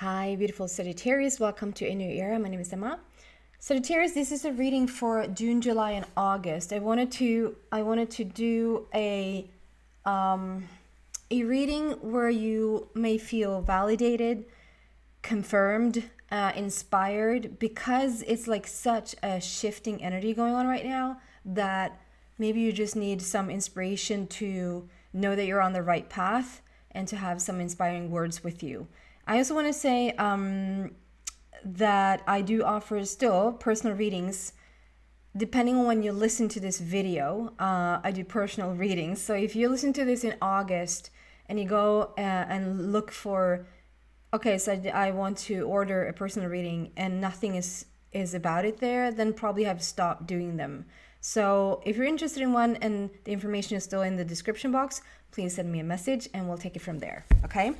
Hi, beautiful Sagittarius. Welcome to a new era. My name is Emma. Sagittarius, this is a reading for June, July, and August. I wanted to do a reading where you may feel validated, confirmed, inspired, because it's like such a shifting energy going on right now that maybe you just need some inspiration to know that you're on the right path and to have some inspiring words with you. I also want to say that I do offer still personal readings. Depending on when you listen to this video, I do personal readings. So if you listen to this in August and you go and look for, okay, so I want to order a personal reading and nothing is about it there, then probably have stopped doing them. So if you're interested in one and the information is still in the description box, please send me a message and we'll take it from there, okay?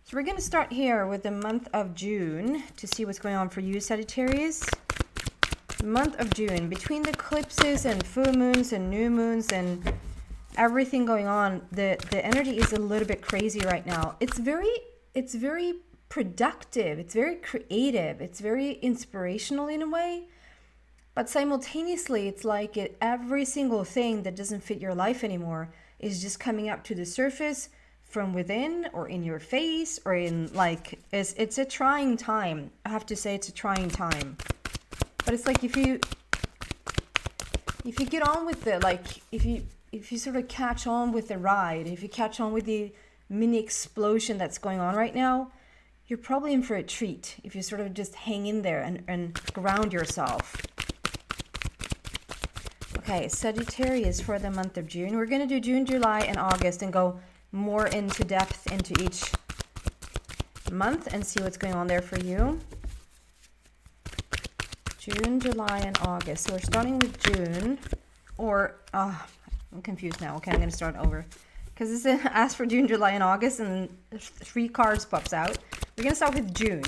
So we're going to start here with the month of June to see what's going on for you, Sagittarius. Month of June, between the eclipses and full moons and new moons and everything going on, the energy is a little bit crazy right now. It's very productive, it's very creative, it's very inspirational in a way, but simultaneously it's like every single thing that doesn't fit your life anymore is just coming up to the surface from within or in your face or in like it's a trying time. I have to say it's a trying time. But it's like if you get on with the, like if you sort of catch on with the ride, if you catch on with the mini explosion that's going on right now, you're probably in for a treat if you sort of just hang in there and ground yourself. Okay, Sagittarius for the month of June. We're going to do June, July, and August and go more into depth into each month and see what's going on there for you. June, July, and August. So we're starting with June, or I'm confused now. Okay, I'm going to start over because this is asked for June, July, and August, and 3 cards pops out. We're going to start with June.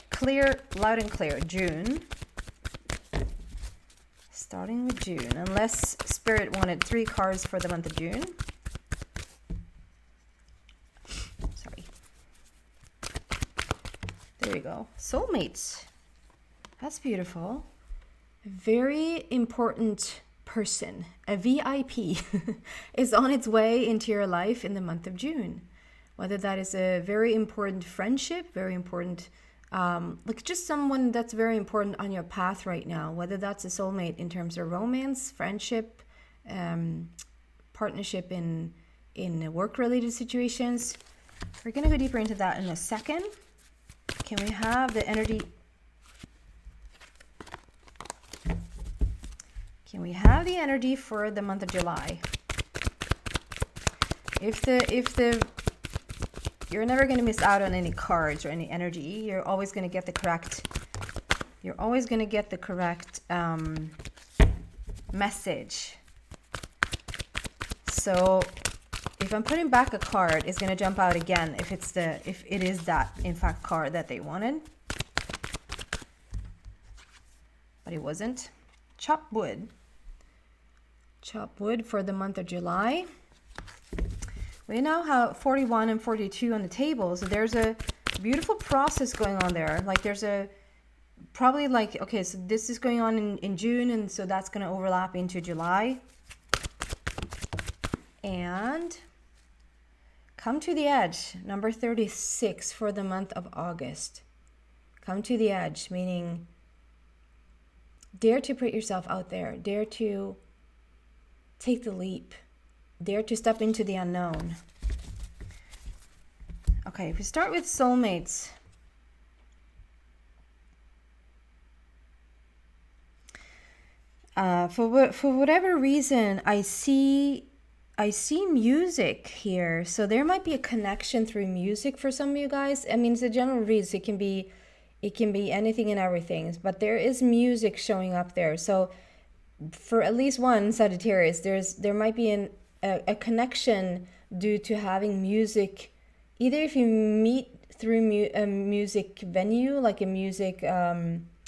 Clear, loud and clear. June. Starting with June, unless Spirit wanted 3 cards for the month of June. Sorry. There we go. Soulmates. That's beautiful. A very important person, a VIP, is on its way into your life in the month of June. Whether that is a very important friendship, very important, like just someone that's very important on your path right now. Whether that's a soulmate in terms of romance, friendship, partnership in work-related situations. We're gonna go deeper into that in a second. Can we have the energy? Can we have the energy for the month of July? If you're never going to miss out on any cards or any energy. You're always going to get the correct. You're always going to get the correct message. So if I'm putting back a card, it's going to jump out again if it is that in fact card that they wanted, but it wasn't. Chop wood. Chop wood for the month of July. We now have 41 and 42 on the table, so there's a beautiful process going on there. Like there's probably like, okay, so this is going on in June, and so that's going to overlap into July. And come to the edge, number 36 for the month of August. Come to the edge, meaning dare to put yourself out there, dare to take the leap, dare to step into the unknown. Okay, if we start with soulmates. For whatever reason, I see music here. So there might be a connection through music for some of you guys. I mean, it's a general read, so it can be anything and everything, but there is music showing up there. So for at least one Sagittarius, there might be a connection due to having music. Either if you meet through a music venue, like a music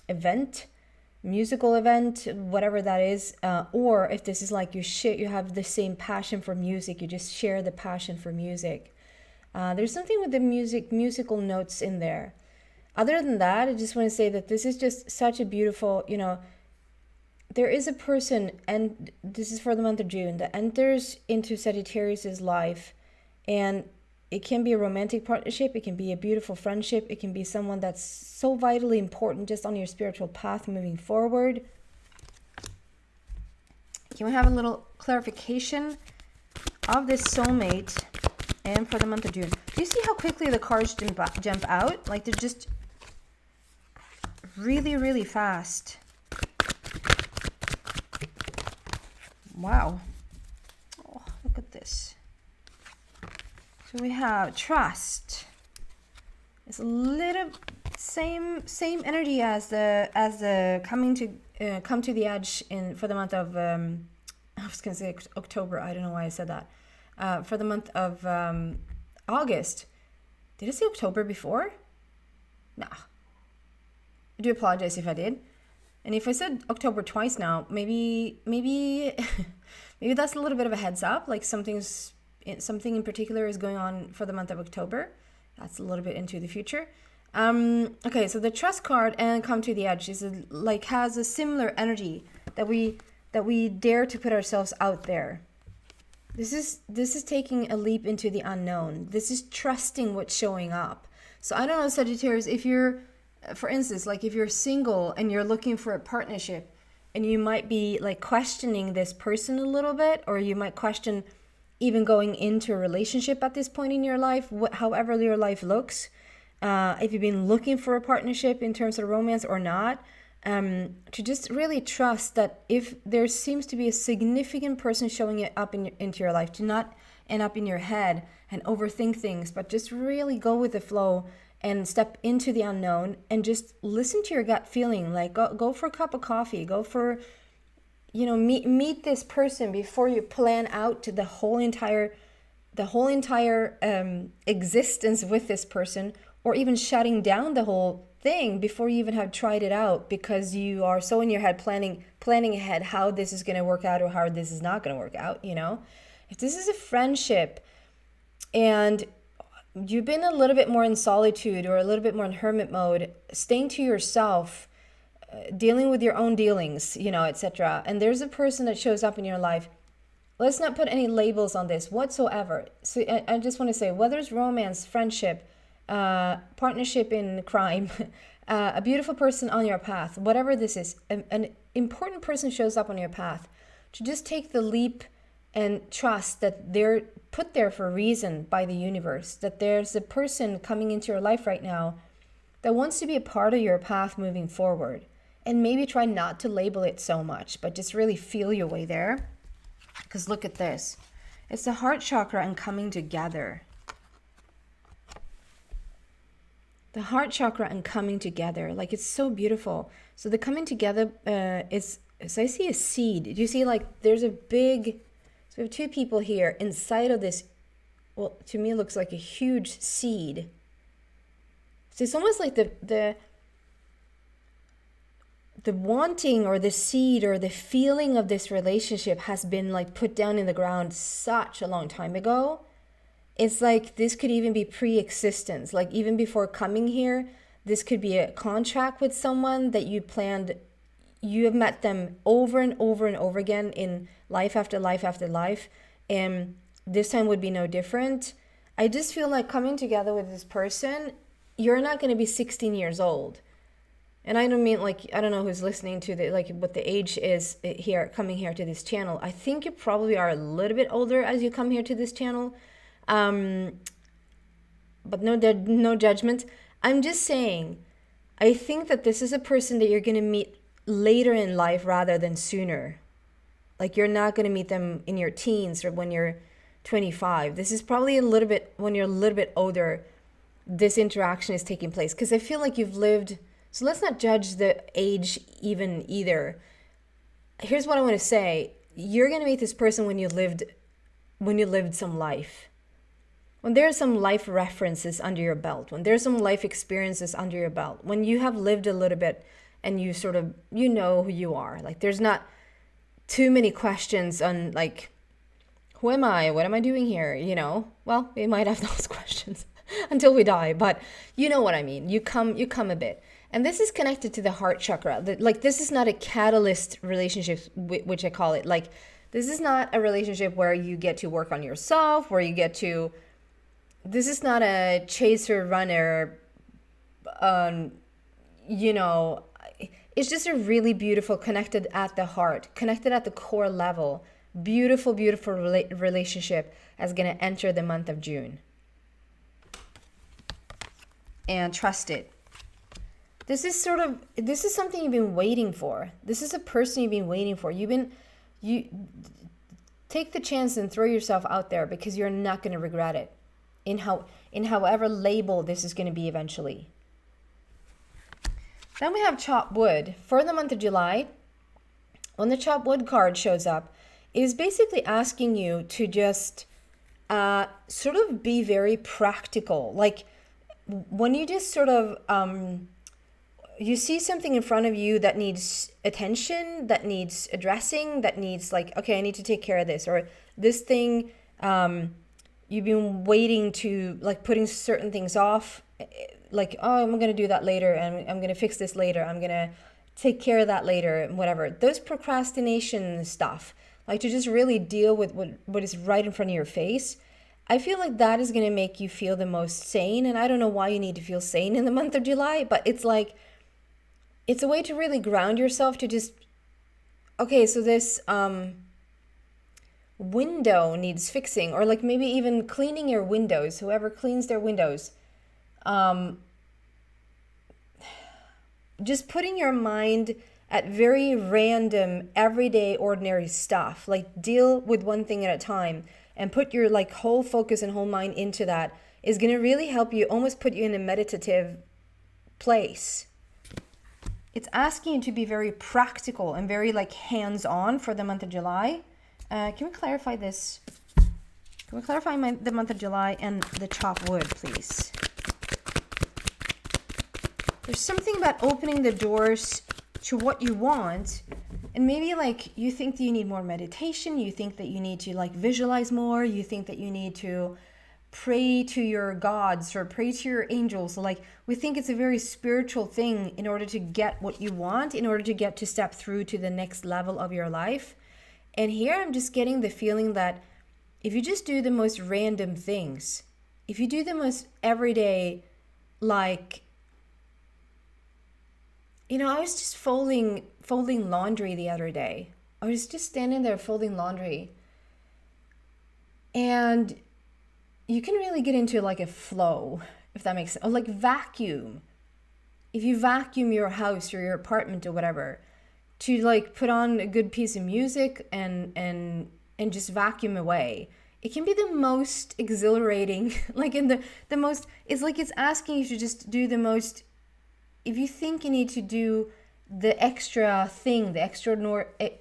event, musical event, whatever that is, or if this is like you have the same passion for music, you just share the passion for music. There's something with the musical notes in there. Other than that, I just want to say that this is just such a beautiful, there is a person, and this is for the month of June, that enters into Sagittarius's life, and it can be a romantic partnership, it can be a beautiful friendship, it can be someone that's so vitally important just on your spiritual path moving forward. Can we have a little clarification of this soulmate and for the month of June? Do you see how quickly the cards jump out? Like they're just really, really fast. Wow. Oh, look at this. So we have trust. It's a little same energy as the come to the edge for the month of I was gonna say October. I don't know why I said that. For the month of August. Did I say October before? Nah. I do apologize if I did. And if I said October twice now, maybe that's a little bit of a heads up, like something in particular is going on for the month of October. That's a little bit into the future. Okay, so the trust card and come to the edge is has a similar energy that we dare to put ourselves out there. This is taking a leap into the unknown. This is trusting what's showing up. So I don't know, Sagittarius, if you're, for instance, like if you're single and you're looking for a partnership and you might be like questioning this person a little bit, or you might question even going into a relationship at this point in your life, however your life looks, if you've been looking for a partnership in terms of romance or not, to just really trust that if there seems to be a significant person showing it up into your life, to not end up in your head and overthink things, but just really go with the flow and step into the unknown and just listen to your gut feeling. Like go for a cup of coffee, go for, meet this person before you plan out to the whole entire existence with this person, or even shutting down the whole thing before you even have tried it out, because you are so in your head planning ahead how this is going to work out or how this is not going to work out. If this is a friendship and you've been a little bit more in solitude or a little bit more in hermit mode, staying to yourself, dealing with your own dealings, etc., and there's a person that shows up in your life, let's not put any labels on this whatsoever. So I just want to say, whether it's romance, friendship, partnership in crime, a beautiful person on your path, whatever this is, an important person shows up on your path, to just take the leap and trust that they're put there for a reason by the universe, that there's a person coming into your life right now that wants to be a part of your path moving forward. And maybe try not to label it so much, but just really feel your way there. Because look at this. It's the heart chakra and coming together. The heart chakra and coming together. Like, it's so beautiful. So the coming together is, so I see a seed. Do you see, like, there's a big, so we have two people here inside of this, well, to me it looks like a huge seed. So it's almost like the wanting or the seed or the feeling of this relationship has been like put down in the ground such a long time ago. It's like this could even be pre-existence. Like even before coming here, this could be a contract with someone that you planned. You have met them over and over and over again in life after life after life. And this time would be no different. I just feel like coming together with this person, you're not going to be 16 years old. And I don't mean like, I don't know who's listening to the, like what the age is here, coming here to this channel. I think you probably are a little bit older as you come here to this channel. But no judgment. I'm just saying, I think that this is a person that you're going to meet later in life rather than sooner. Like you're not going to meet them in your teens or when you're 25. This is probably a little bit, when you're a little bit older, this interaction is taking place. Because I feel like you've lived... So let's not judge the age even either. Here's what I want to say. You're going to meet this person when you lived some life. When there are some life references under your belt, when there's some life experiences under your belt, when you have lived a little bit and you sort of, you know who you are. Like there's not too many questions on like who am I? What am I doing here? You know, well, we might have those questions until we die, but you know what I mean. You come a bit. And this is connected to the heart chakra. Like, this is not a catalyst relationship, which I call it. Like, this is not a relationship where you get to work on yourself, where you get to, this is not a chaser runner, you know, it's just a really beautiful, connected at the heart, connected at the core level, beautiful, beautiful relationship that's going to enter the month of June. And trust it. This is something you've been waiting for. This is a person you've been waiting for. You take the chance and throw yourself out there, because you're not going to regret it in however label this is going to be eventually. Then we have chopped wood. For the month of July, when the chopped wood card shows up, it is basically asking you to just sort of be very practical. Like, when you just sort of, you see something in front of you that needs attention, that needs addressing, that needs, like, okay, I need to take care of this, or this thing, you've been waiting to, like, putting certain things off, like, oh, I'm going to do that later, and I'm going to fix this later, I'm going to take care of that later, and whatever. Those procrastination stuff, like, to just really deal with what is right in front of your face, I feel like that is going to make you feel the most sane. And I don't know why you need to feel sane in the month of July, but it's like, it's a way to really ground yourself, to just, okay, so this window needs fixing, or like maybe even cleaning your windows, whoever cleans their windows. Just putting your mind at very random, everyday, ordinary stuff. Like, deal with one thing at a time and put your, like, whole focus and whole mind into that is going to really help you, almost put you in a meditative place. It's asking you to be very practical and very, like, hands-on for the month of July. Can we clarify this? Can we clarify the month of July and the chopped wood, please? There's something about opening the doors to what you want, and maybe, like, you think that you need more meditation, you think that you need to, like, visualize more, you think that you need to pray to your gods or pray to your angels. So, like, we think it's a very spiritual thing in order to get what you want, in order to get to step through to the next level of your life. And here I'm just getting the feeling that if you just do the most random things, if you do the most everyday, like, you know, I was just folding laundry the other day. I was just standing there folding laundry. And you can really get into, like, a flow, if that makes sense. Or, like, vacuum. If you vacuum your house or your apartment or whatever, to, like, put on a good piece of music and just vacuum away, it can be the most exhilarating, like, in the most, it's like it's asking you to just do the most. If you think you need to do the extra thing, the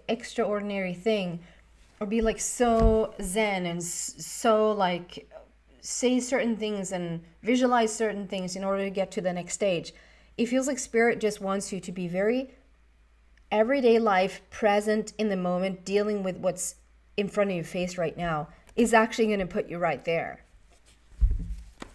extraordinary thing, or be, like, so zen and so, like, say certain things and visualize certain things in order to get to the next stage, it feels like Spirit just wants you to be very everyday life, present in the moment, dealing with what's in front of your face right now, is actually going to put you right there.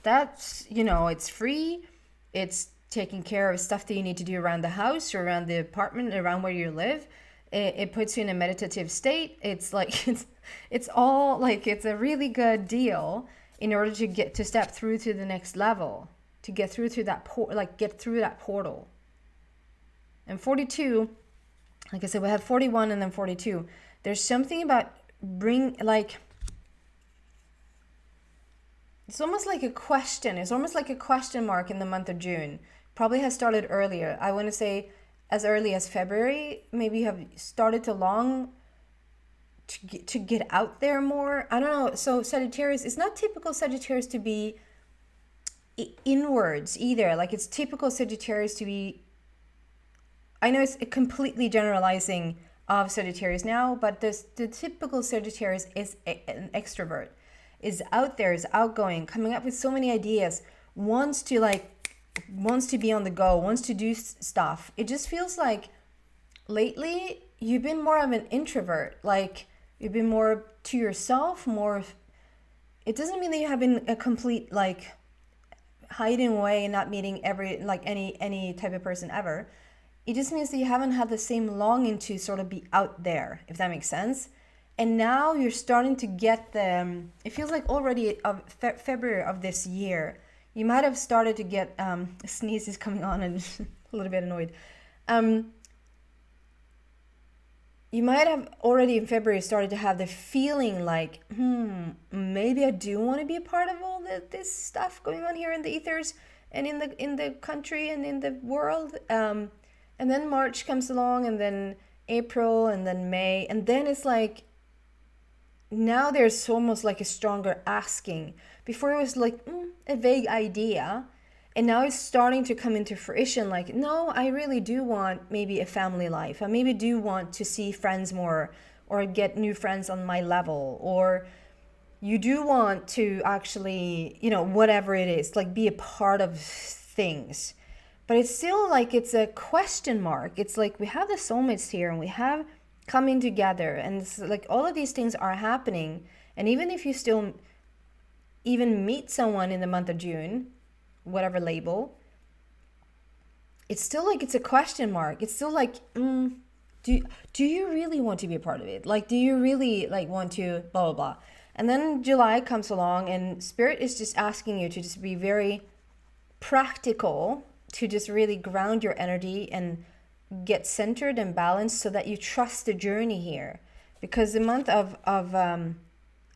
That's, you know, it's free. It's taking care of stuff that you need to do around the house or around the apartment, around where you live. It puts you in a meditative state. It's like, it's all, like, it's a really good deal in order to get to step through to the next level, to get through to that get through that portal. And 42, like I said, we have 41 and then 42. There's something about it's almost like a question. It's almost like a question mark in the month of June. Probably has started earlier. I want to say as early as February. Maybe you have started to long to get out there more. I don't know. So Sagittarius, it's not typical Sagittarius to be inwards either. Like, it's typical Sagittarius to be, I know it's completely generalizing of Sagittarius now, but the typical Sagittarius is an extrovert, is out there, is outgoing, coming up with so many ideas, wants to be on the go, wants to do stuff. It just feels like lately you've been more of an introvert. Like, You've been more to yourself, more. It doesn't mean that you have been a complete like hiding away and not meeting any type of person ever. It just means that you haven't had the same longing to sort of be out there, if that makes sense. And now you're starting to get it feels like already of February of this year, you might have started to get, a sneeze is coming on and a little bit annoyed. You might have already in February started to have the feeling like, maybe I do want to be a part of all this stuff going on here in the ethers and in the country and in the world. And then March comes along, and then April, and then May, and then it's like, now there's almost like a stronger asking. Before it was like a vague idea, and now it's starting to come into fruition. Like, no, I really do want maybe a family life. I maybe do want to see friends more, or get new friends on my level, or you do want to actually, whatever it is, like be a part of things. But it's still like it's a question mark. It's like we have the soulmates here, and we have coming together, and it's like all of these things are happening. And even if you still even meet someone in the month of June, whatever label, it's still like it's a question mark. It's still like, do you really want to be a part of it? Like, do you really like want to blah blah blah? And then July comes along, and Spirit is just asking you to just be very practical, to just really ground your energy and get centered and balanced, so that you trust the journey here. Because the month of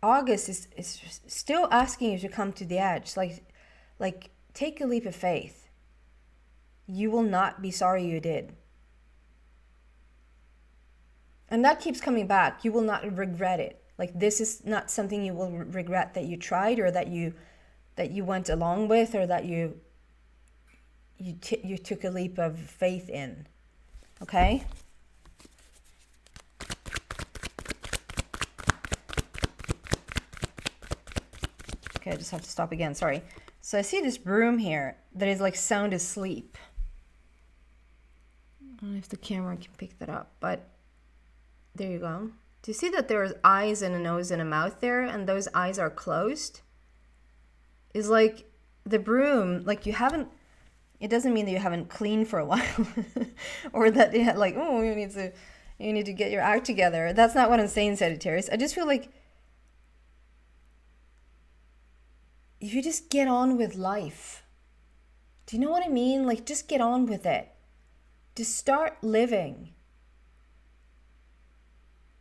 August is still asking you to come to the edge. Like take a leap of faith. You will not be sorry you did. And that keeps coming back. You will not regret it. Like, this is not something you will regret that you tried, or that you went along with, or that you took a leap of faith in. Okay? Okay, I just have to stop again. Sorry. So I see this broom here that is like sound asleep. I don't know if the camera can pick that up, but there you go. Do you see that there's eyes and a nose and a mouth there, and those eyes are closed? It's like the broom, like you haven't, it doesn't mean that you haven't cleaned for a while or that you had like, oh, you need to get your act together. That's not what I'm saying, Sagittarius. I just feel like if you just get on with life, do you know what I mean? Like, just get on with it. Just start living.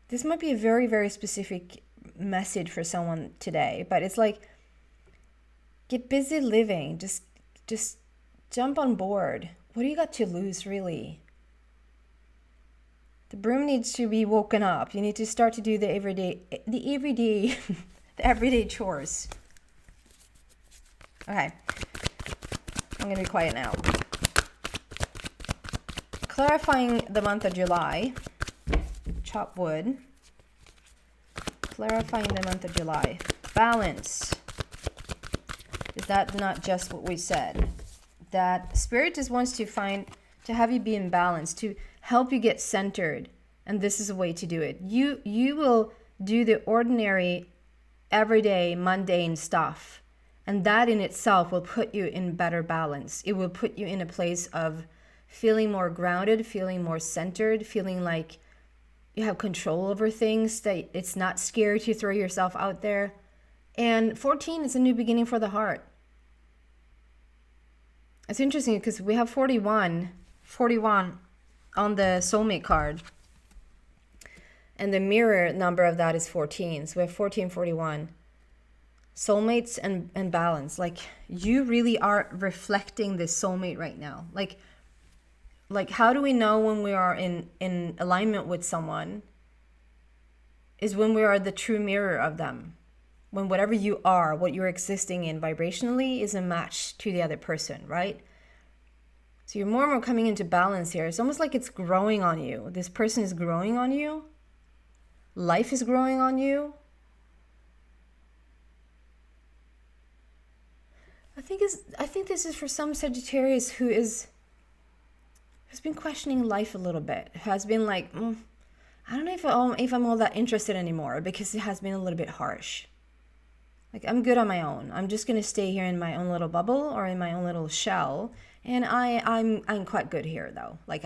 This might be a very, very specific message for someone today, but it's like, get busy living. Just jump on board. What do you got to lose, really? The broom needs to be woken up. You need to start to do the everyday chores. Okay, I'm gonna be quiet now. Clarifying the month of July. Chop wood. Clarifying the month of July. Balance. Is that not just what we said? That Spirit just wants to have you be in balance, to help you get centered. And this is a way to do it. You will do the ordinary, everyday, mundane stuff. And that in itself will put you in better balance. It will put you in a place of feeling more grounded, feeling more centered, feeling like you have control over things, that it's not scary to throw yourself out there. And 14 is a new beginning for the heart. It's interesting because we have 41 on the soulmate card. And the mirror number of that is 14. So we have 14, 41. Soulmates and balance. Like, you really are reflecting this soulmate right now. Like how do we know when we are in alignment with someone? Is when we are the true mirror of them. When whatever you are, what you're existing in vibrationally is a match to the other person, right? So you're more and more coming into balance here. It's almost like it's growing on you. This person is growing on you. Life is growing on you. I think this is for some Sagittarius who's been questioning life a little bit. Has been like, I don't know if I'm all that interested anymore, because it has been a little bit harsh. Like, I'm good on my own. I'm just gonna stay here in my own little bubble or in my own little shell, and I'm quite good here though. Like,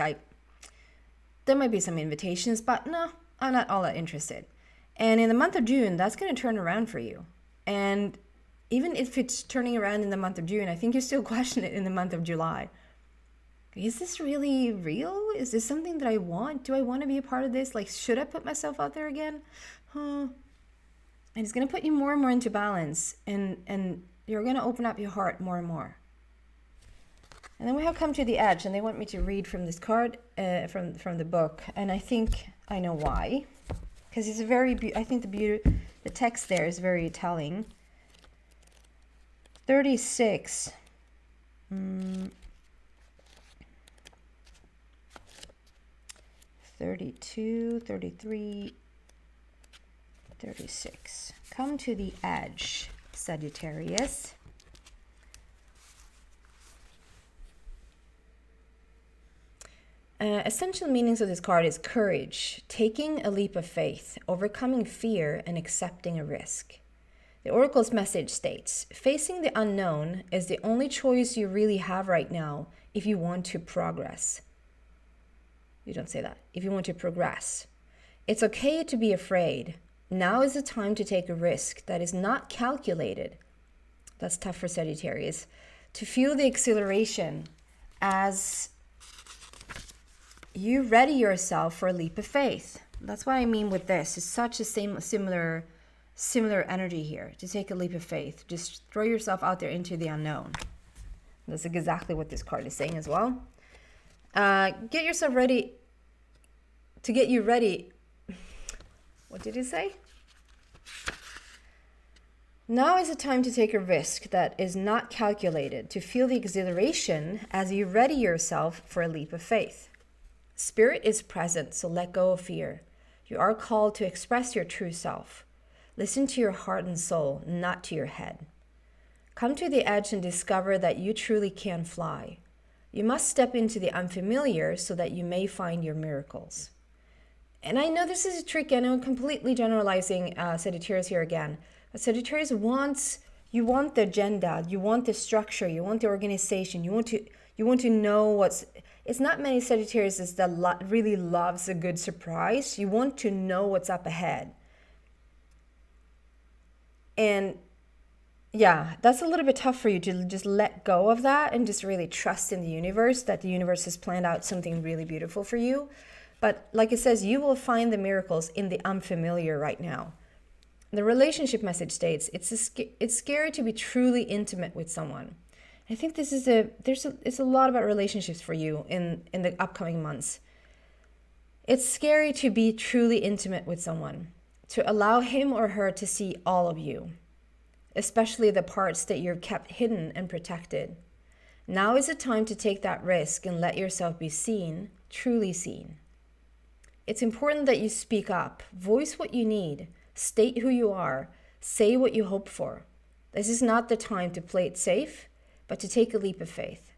there might be some invitations, but no, I'm not all that interested. And in the month of June, that's gonna turn around for you. And even if it's turning around in the month of June, I think you still question it in the month of July. Is this really real? Is this something that I want? Do I want to be a part of this? Like, should I put myself out there again? And it's going to put you more and more into balance, and you're going to open up your heart more and more. And then we have come to the edge, and they want me to read from this card, from the book, and I think I know why. Because it's a very, I think the text there is very telling. 36. 32, 33, 36. Come to the edge, Sagittarius. Essential meanings of this card is courage, taking a leap of faith, overcoming fear, and accepting a risk. The Oracle's message states, facing the unknown is the only choice you really have right now if you want to progress. You don't say that. If you want to progress. It's okay to be afraid. Now is the time to take a risk that is not calculated. That's tough for Sagittarius. To feel the exhilaration as you ready yourself for a leap of faith. That's what I mean with this. It's such a similar energy here. To take a leap of faith. Just throw yourself out there into the unknown. That's exactly what this card is saying as well. Get yourself ready. To get you ready. What did it say? Now is the time to take a risk that is not calculated. To feel the exhilaration as you ready yourself for a leap of faith. Spirit is present, so let go of fear. You are called to express your true self. Listen to your heart and soul, not to your head. Come to the edge and discover that you truly can fly. You must step into the unfamiliar so that you may find your miracles. And I know this is a trick. I know I'm completely generalizing Sagittarius here again. But Sagittarius you want the agenda, you want the structure, you want the organization, you want to know what's. It's not many Sagittarius that really loves a good surprise. You want to know what's up ahead. And yeah, that's a little bit tough for you to just let go of that and just really trust in the universe, that the universe has planned out something really beautiful for you. But like it says, you will find the miracles in the unfamiliar right now. The relationship message states, it's scary to be truly intimate with someone. I think this is it's a lot about relationships for you in the upcoming months. It's scary to be truly intimate with someone, to allow him or her to see all of you, especially the parts that you've kept hidden and protected. Now is the time to take that risk and let yourself be seen, truly seen. It's important that you speak up, voice what you need, state who you are, say what you hope for. This is not the time to play it safe, but to take a leap of faith.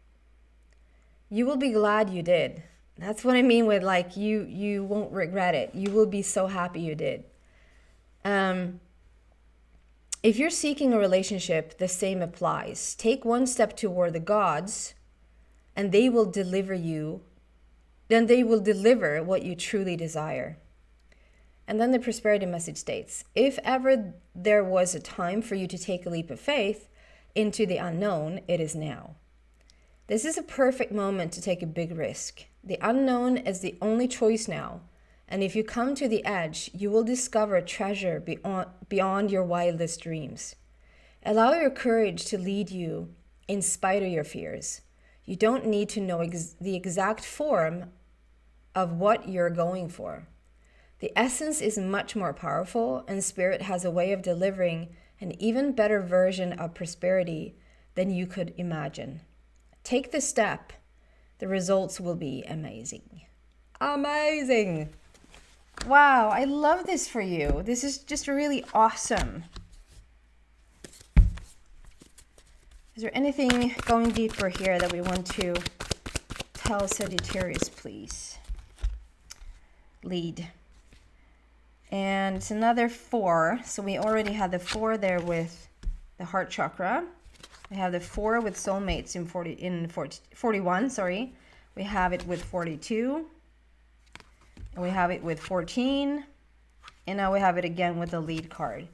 You will be glad you did. That's what I mean with like you won't regret it. You will be so happy you did. If you're seeking a relationship, the same applies. Take one step toward the gods, and they will deliver what you truly desire. And then the prosperity message states, if ever there was a time for you to take a leap of faith into the unknown, it is now. This is a perfect moment to take a big risk. The unknown is the only choice now. And if you come to the edge, you will discover treasure beyond your wildest dreams. Allow your courage to lead you in spite of your fears. You don't need to know the exact form of what you're going for. The essence is much more powerful, and Spirit has a way of delivering an even better version of prosperity than you could imagine. Take the step. The results will be amazing. Amazing! Wow, I love this for you. This is just really awesome. Is there anything going deeper here that we want to tell Sagittarius, please? Lead. And it's another 4. So we already had the 4 there with the heart chakra. We have the 4 with soulmates in 41, sorry. We have it with 42. And we have it with 14. And now we have it again with the lead card.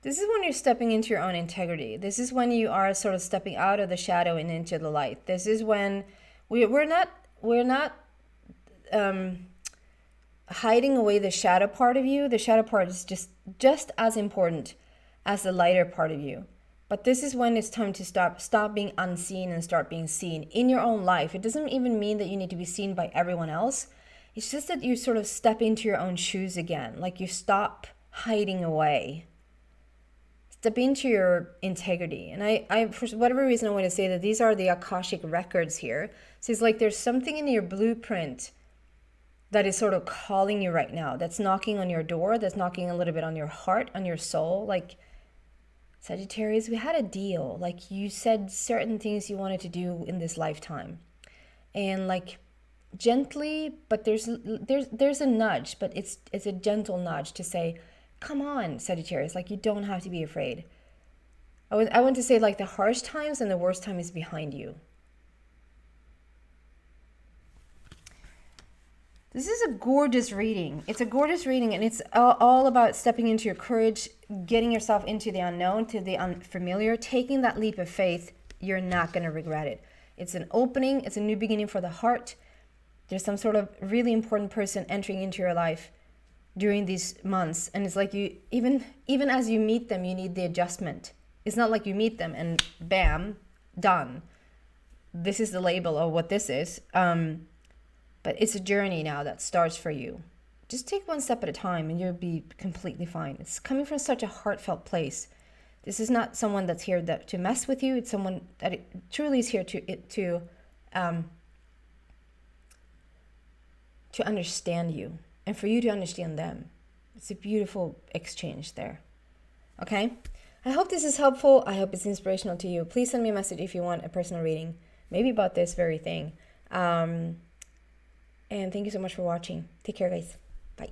This is when you're stepping into your own integrity. This is when you are sort of stepping out of the shadow and into the light. This is when we're not hiding away the shadow part of you. The shadow part is just as important as the lighter part of you. But this is when it's time to stop being unseen and start being seen in your own life. It doesn't even mean that you need to be seen by everyone else. It's just that you sort of step into your own shoes again. Like you stop hiding away. Step into your integrity. And I for whatever reason, I want to say that these are the Akashic records here. So it's like there's something in your blueprint that is sort of calling you right now. That's knocking on your door. That's knocking a little bit on your heart, on your soul. Like, Sagittarius, we had a deal. Like, you said certain things you wanted to do in this lifetime. And like, gently, but there's a nudge, but it's a gentle nudge to say, come on, Sagittarius, like you don't have to be afraid. I want to say like the harsh times and the worst time is behind you. This is a gorgeous reading. It's a gorgeous reading, and it's all about stepping into your courage, getting yourself into the unknown, to the unfamiliar, taking that leap of faith. You're not going to regret it. It's an opening. It's a new beginning for the heart. There's some sort of really important person entering into your life during these months. And it's like you, even as you meet them, you need the adjustment. It's not like you meet them and bam, done. This is the label of what this is. But it's a journey now that starts for you. Just take one step at a time and you'll be completely fine. It's coming from such a heartfelt place. This is not someone that's here to mess with you. It's someone that truly is here to understand you and for you to understand them. It's a beautiful exchange there. Okay? I hope this is helpful. I hope it's inspirational to you. Please send me a message if you want a personal reading, maybe about this very thing. And thank you so much for watching. Take care, guys. Bye.